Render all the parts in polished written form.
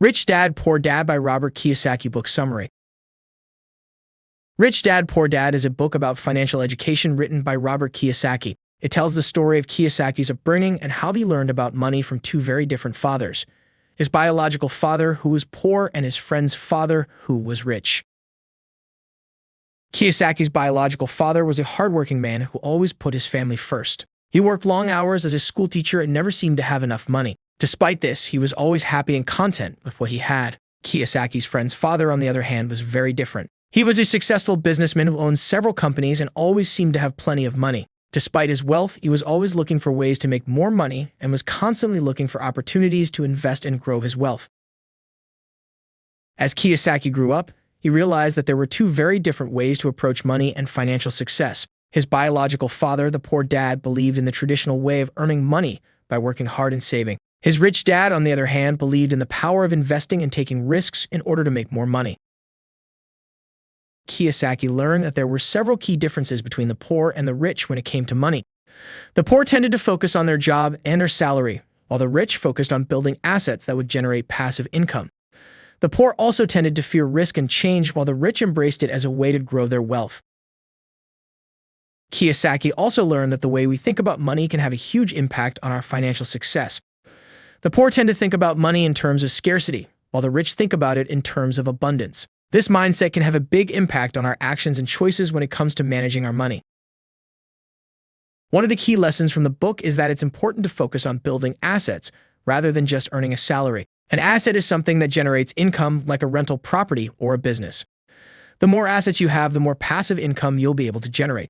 Rich Dad, Poor Dad by Robert Kiyosaki. Book summary. Rich Dad, Poor Dad is a book about financial education written by Robert Kiyosaki. It tells the story of Kiyosaki's upbringing and how he learned about money from two very different fathers: his biological father, who was poor, and his friend's father, who was rich. Kiyosaki's biological father was a hardworking man who always put his family first. He worked long hours as a schoolteacher and never seemed to have enough money. Despite this, he was always happy and content with what he had. Kiyosaki's friend's father, on the other hand, was very different. He was a successful businessman who owned several companies and always seemed to have plenty of money. Despite his wealth, he was always looking for ways to make more money and was constantly looking for opportunities to invest and grow his wealth. As Kiyosaki grew up, he realized that there were two very different ways to approach money and financial success. His biological father, the poor dad, believed in the traditional way of earning money by working hard and saving. His rich dad, on the other hand, believed in the power of investing and taking risks in order to make more money. Kiyosaki learned that there were several key differences between the poor and the rich when it came to money. The poor tended to focus on their job and their salary, while the rich focused on building assets that would generate passive income. The poor also tended to fear risk and change, while the rich embraced it as a way to grow their wealth. Kiyosaki also learned that the way we think about money can have a huge impact on our financial success. The poor tend to think about money in terms of scarcity, while the rich think about it in terms of abundance. This mindset can have a big impact on our actions and choices when it comes to managing our money. One of the key lessons from the book is that it's important to focus on building assets rather than just earning a salary. An asset is something that generates income, like a rental property or a business. The more assets you have, the more passive income you'll be able to generate.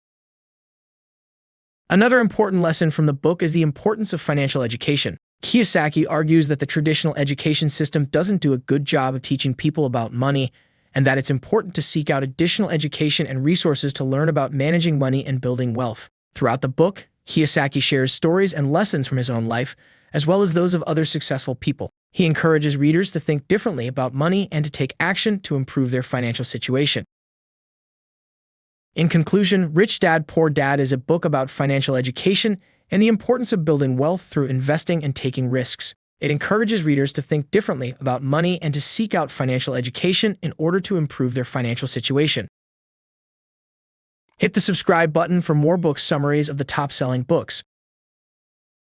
Another important lesson from the book is the importance of financial education. Kiyosaki argues that the traditional education system doesn't do a good job of teaching people about money, and that it's important to seek out additional education and resources to learn about managing money and building wealth. Throughout the book, Kiyosaki shares stories and lessons from his own life, as well as those of other successful people. He encourages readers to think differently about money and to take action to improve their financial situation. In conclusion, Rich Dad, Poor Dad is a book about financial education and the importance of building wealth through investing and taking risks. It encourages readers to think differently about money and to seek out financial education in order to improve their financial situation. Hit the subscribe button for more book summaries of the top-selling books.